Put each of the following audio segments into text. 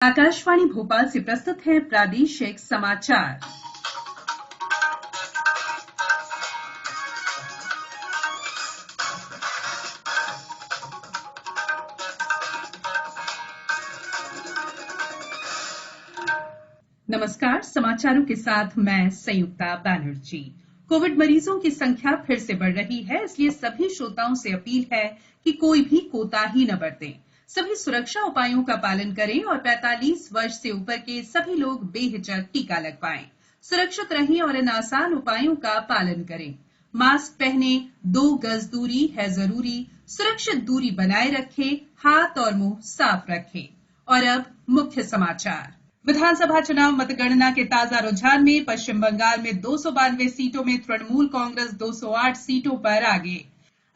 आकाशवाणी भोपाल से प्रस्तुत है प्रादेशिक समाचार। नमस्कार, समाचारों के साथ मैं संयुक्ता बैनर्जी। कोविड मरीजों की संख्या फिर से बढ़ रही है, इसलिए सभी श्रोताओं से अपील है कि कोई भी कोताही न बरतें। सभी सुरक्षा उपायों का पालन करें और 45 वर्ष से ऊपर के सभी लोग बेहिचक टीका लगवाएं। सुरक्षित रहें और इन आसान उपायों का पालन करें। मास्क पहनें, 2 गज दूरी है जरूरी, सुरक्षित दूरी बनाए रखें, हाथ और मुंह साफ रखें। और अब मुख्य समाचार। विधानसभा चुनाव मतगणना के ताजा रुझान में पश्चिम बंगाल में 292 सीटों में तृणमूल कांग्रेस 208 सीटों पर आगे।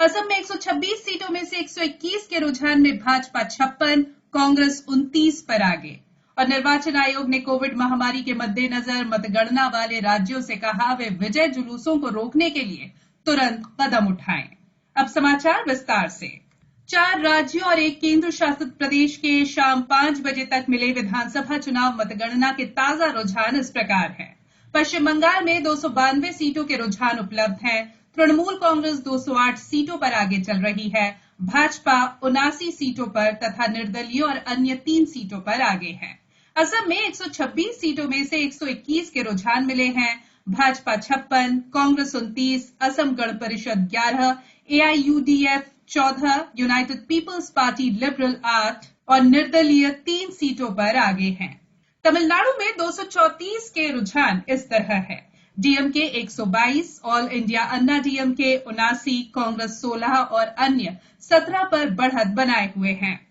असम में 126 सीटों में से 121 के रुझान में भाजपा 56, कांग्रेस 29 पर आगे। और निर्वाचन आयोग ने कोविड महामारी के मद्देनजर मतगणना वाले राज्यों से कहा वे विजय जुलूसों को रोकने के लिए तुरंत कदम उठाएं। अब समाचार विस्तार से। 4 राज्यों और 1 केंद्र शासित प्रदेश के शाम 5 बजे तक मिले विधानसभा चुनाव मतगणना के ताजा रुझान इस प्रकार हैं। पश्चिम बंगाल में 292 सीटों के रुझान उपलब्ध हैं। तृणमूल कांग्रेस 208 सीटों पर आगे चल रही है। भाजपा 79 सीटों पर तथा निर्दलीय और अन्य 3 सीटों पर आगे है। असम में 126 सीटों में से 121 के रुझान मिले हैं। Bhajpa 56, Congress 29, Assam Gana Parishad 11, AIUDF 14, United Peoples Party Liberal 8 और निर्दलीय 3 सीटों पर आगे हैं। तमिलनाडु में 234 के रुझान इस तरह है। डीएमके 122, ऑल इंडिया अन्ना डीएमके 79, कांग्रेस 16 और अन्य 17 पर बढ़त बनाए हुए हैं।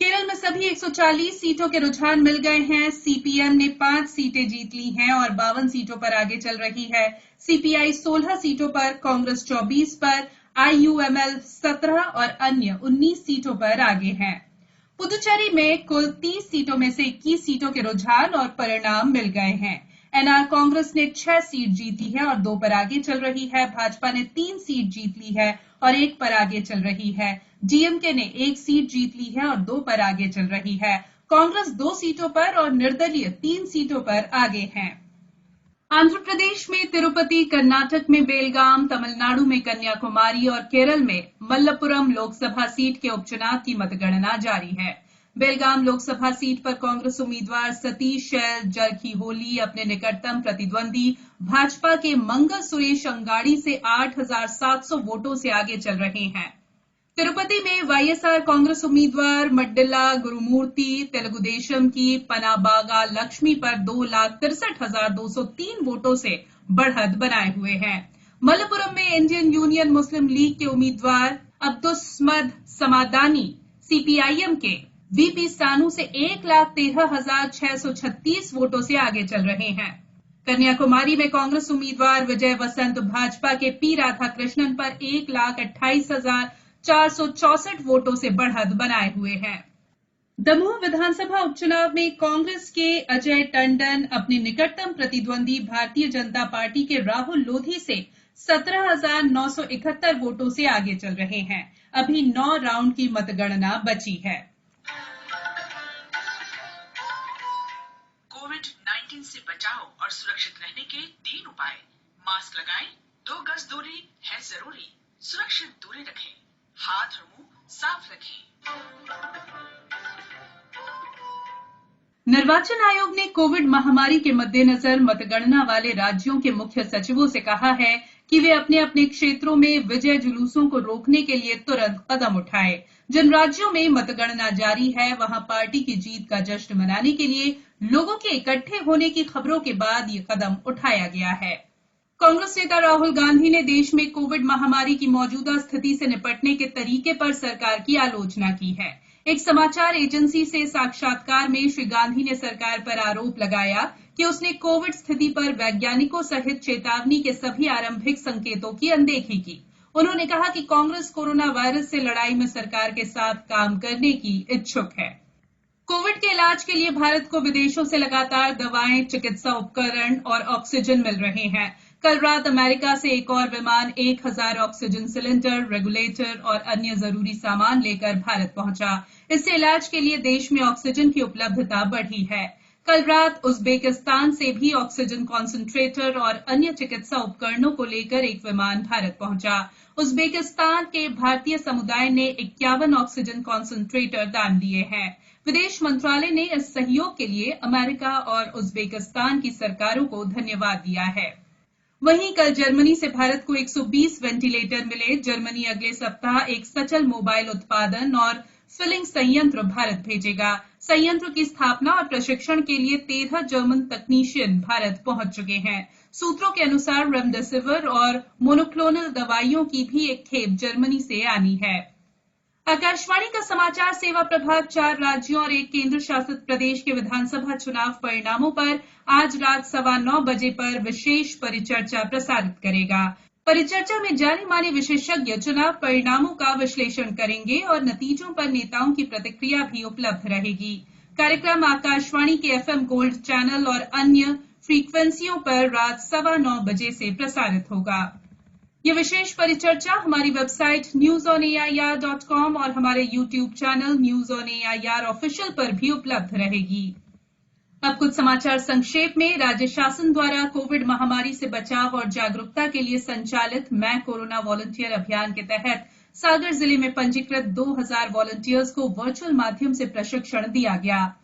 केरल में सभी 140 सीटों के रुझान मिल गए हैं। सीपीएम ने 5 सीटें जीत ली हैं और 52 सीटों पर आगे चल रही है। सीपीआई 16 सीटों पर, कांग्रेस 24 पर, आईयूएमएल 17 और अन्य 19 सीटों पर आगे हैं। पुदुचेरी में कुल 30 सीटों में से 21 सीटों के रुझान और परिणाम मिल गए हैं। एनआर कांग्रेस ने 6 सीट जीती है और 2 पर आगे चल रही है। भाजपा ने 3 सीट जीत ली है और 1 पर आगे चल रही है। डीएमके ने 1 सीट जीत ली है और 2 पर आगे चल रही है। कांग्रेस 2 सीटों पर और निर्दलीय 3 सीटों पर आगे हैं। आंध्र प्रदेश में तिरुपति, कर्नाटक में बेलगाम, तमिलनाडु में कन्याकुमारी और केरल में मल्लपुरम लोकसभा सीट के उपचुनाव की मतगणना जारी है। बेलगाम लोकसभा सीट पर कांग्रेस उम्मीदवार सतीश जरकीहोली अपने निकटतम प्रतिद्वंदी भाजपा के मंगल सुरेश अंगाड़ी से 8,700 वोटों से आगे चल रहे हैं। तिरुपति में वाईएसआर कांग्रेस उम्मीदवार मड्डिला गुरुमूर्ति तेलुगुदेशम की पनाबागा लक्ष्मी पर 2,63,203 वोटों से बढ़त बनाए हुए हैं। मल्लपुरम में इंडियन यूनियन मुस्लिम लीग के उम्मीदवार अब्दुस्मद समादानी सीपीआईएम के वीपी सानू से 1,13,636 वोटों से आगे चल रहे हैं। कन्याकुमारी में कांग्रेस उम्मीदवार विजय वसंत भाजपा के पी राधाकृष्णन पर 1,28,464 वोटों से बढ़त बनाए हुए हैं। दमोह विधानसभा उपचुनाव में कांग्रेस के अजय टंडन अपने निकटतम प्रतिद्वंदी भारतीय जनता पार्टी के राहुल लोधी से 17,971 वोटों से आगे चल रहे हैं। अभी 9 राउंड की मतगणना बची है। कोविड-19 से बचाव और सुरक्षित रहने के 3 उपाय। मास्क लगाएं, 2 गज दूरी है जरूरी, सुरक्षित दूरी रखें, हाथ और मुंह साफ रखें। निर्वाचन आयोग ने कोविड महामारी के मद्देनजर मतगणना वाले राज्यों के मुख्य सचिवों से कहा है कि वे अपने अपने क्षेत्रों में विजय जुलूसों को रोकने के लिए तुरंत कदम उठाएं। जिन राज्यों में मतगणना जारी है वहां पार्टी की जीत का जश्न मनाने के लिए लोगों के इकट्ठे होने की खबरों के बाद ये कदम उठाया गया है। कांग्रेस नेता राहुल गांधी ने देश में कोविड महामारी की मौजूदा स्थिति से निपटने के तरीके पर सरकार की आलोचना की है। एक समाचार एजेंसी से साक्षात्कार में श्री गांधी ने सरकार पर आरोप लगाया कि उसने कोविड स्थिति पर वैज्ञानिकों सहित चेतावनी के सभी आरंभिक संकेतों की अनदेखी की। उन्होंने कहा कि कांग्रेस कोरोना वायरस से लड़ाई में सरकार के साथ काम करने की इच्छुक है। कोविड के इलाज के लिए भारत को विदेशों से लगातार दवाएं, चिकित्सा उपकरण और ऑक्सीजन मिल रहे हैं। कल रात अमेरिका से एक और विमान 1000 ऑक्सीजन सिलेंडर, रेगुलेटर और अन्य जरूरी सामान लेकर भारत पहुंचा। इससे इलाज के लिए देश में ऑक्सीजन की उपलब्धता बढ़ी है। कल रात उज़्बेकिस्तान से भी ऑक्सीजन कॉन्सेंट्रेटर और अन्य चिकित्सा उपकरणों को लेकर एक विमान भारत पहुंचा। उज़्बेकिस्तान के भारतीय समुदाय ने 51 ऑक्सीजन कॉन्सेंट्रेटर दान दिए हैं। विदेश मंत्रालय ने इस सहयोग के लिए अमेरिका और उज़्बेकिस्तान की सरकारों को धन्यवाद दिया है। वहीं कल जर्मनी से भारत को 120 वेंटिलेटर मिले। जर्मनी अगले सप्ताह एक सचल मोबाइल उत्पादन और फिलिंग संयंत्र भारत भेजेगा। संयंत्र की स्थापना और प्रशिक्षण के लिए 13 जर्मन तकनीशियन भारत पहुंच चुके हैं। सूत्रों के अनुसार रेमडेसिविर और मोनोक्लोनल दवाइयों की भी एक खेप जर्मनी से आनी है। आकाशवाणी का समाचार सेवा प्रभाग 4 राज्यों और एक केंद्र शासित प्रदेश के विधानसभा चुनाव परिणामों पर आज रात 9:15 बजे पर विशेष परिचर्चा प्रसारित करेगा। परिचर्चा में जाने माने विशेषज्ञ चुनाव परिणामों का विश्लेषण करेंगे और नतीजों पर नेताओं की प्रतिक्रिया भी उपलब्ध रहेगी। कार्यक्रम आकाशवाणी के FM गोल्ड चैनल और अन्य फ्रीक्वेंसियों पर रात 9:15 बजे से प्रसारित होगा। ये विशेष परिचर्चा हमारी वेबसाइट newsonair.com और हमारे YouTube channel news on AIR official पर भी उपलब्ध रहेगी। अब कुछ समाचार संक्षेप में। राज्य शासन द्वारा कोविड महामारी से बचाव और जागरूकता के लिए संचालित मैं कोरोना वॉलंटियर अभियान के तहत सागर जिले में पंजीकृत 2000 वॉलंटियर्स को वर्चुअल माध्यम से प्रशिक्षण दिया गया।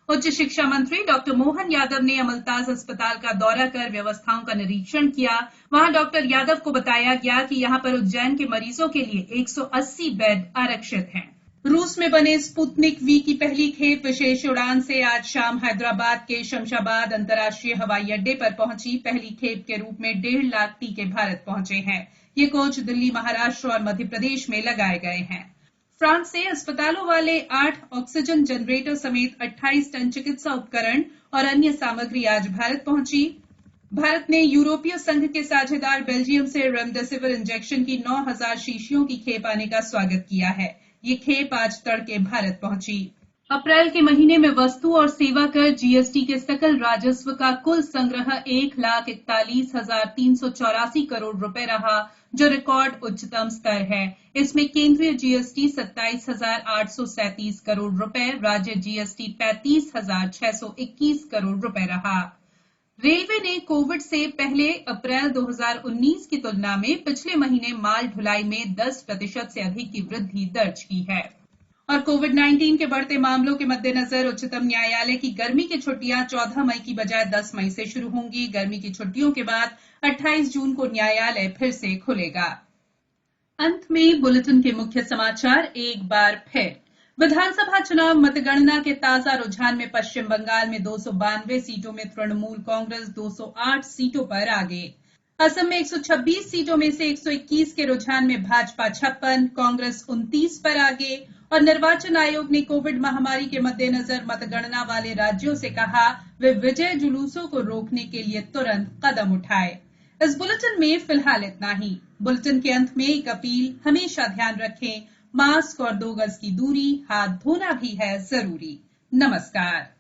उच्च शिक्षा मंत्री डॉ मोहन यादव ने अमलताज अस्पताल का दौरा कर व्यवस्थाओं का निरीक्षण किया। वहां डॉ यादव को बताया गया कि यहां पर उज्जैन के मरीजों के लिए 180 बेड आरक्षित हैं। रूस में बने स्पुतनिक वी की पहली खेप विशेष उड़ान से आज शाम हैदराबाद के शमशाबाद अंतर्राष्ट्रीय हवाई अड्डे पर पहुंची। पहली खेप के रूप में 1.5 लाख टीके भारत पहुंचे हैं। ये कोच दिल्ली, महाराष्ट्र और मध्य प्रदेश में लगाए गए हैं। फ्रांस से अस्पतालों वाले 8 ऑक्सीजन जनरेटर समेत 28 टन चिकित्सा उपकरण और अन्य सामग्री आज भारत पहुंची। भारत ने यूरोपीय संघ के साझेदार बेल्जियम से रेमडेसिविर इंजेक्शन की 9000 शीशियों की खेप आने का स्वागत किया है। ये खेप आज तड़के भारत पहुंची। अप्रैल के महीने में वस्तु और सेवा कर जीएसटी के सकल राजस्व का कुल संग्रह 1,41,384 करोड़ रुपए रहा, जो रिकॉर्ड उच्चतम स्तर है। इसमें केंद्रीय जीएसटी 27,837 करोड़ रुपए, राज्य जीएसटी 35,621 करोड़ रुपए रहा। रेलवे ने कोविड से पहले अप्रैल 2019 की तुलना में पिछले महीने माल ढुलाई में 10% से अधिक की वृद्धि दर्ज की है। और कोविड-19 के बढ़ते मामलों के मद्देनजर उच्चतम न्यायालय की गर्मी की छुट्टियां 14 मई की बजाय 10 मई से शुरू होंगी। गर्मी की छुट्टियों के बाद 28 जून को न्यायालय फिर से खुलेगा। अंत में बुलेटिन के मुख्य समाचार एक बार फिर। विधानसभा चुनाव मतगणना के ताजा रुझान में पश्चिम बंगाल में 292 सीटों में तृणमूल कांग्रेस 208 सीटों पर आगे। असम में 126 सीटों में से 121 के रुझान में भाजपा 56, कांग्रेस 29 पर आगे। और निर्वाचन आयोग ने कोविड महामारी के मद्देनजर मतगणना वाले राज्यों से कहा वे विजय जुलूसों को रोकने के लिए तुरंत कदम उठाए। इस बुलेटिन में फिलहाल इतना ही। बुलेटिन के अंत में एक अपील, हमेशा ध्यान रखें, मास्क और 2 गज की दूरी, हाथ धोना भी है जरूरी। नमस्कार।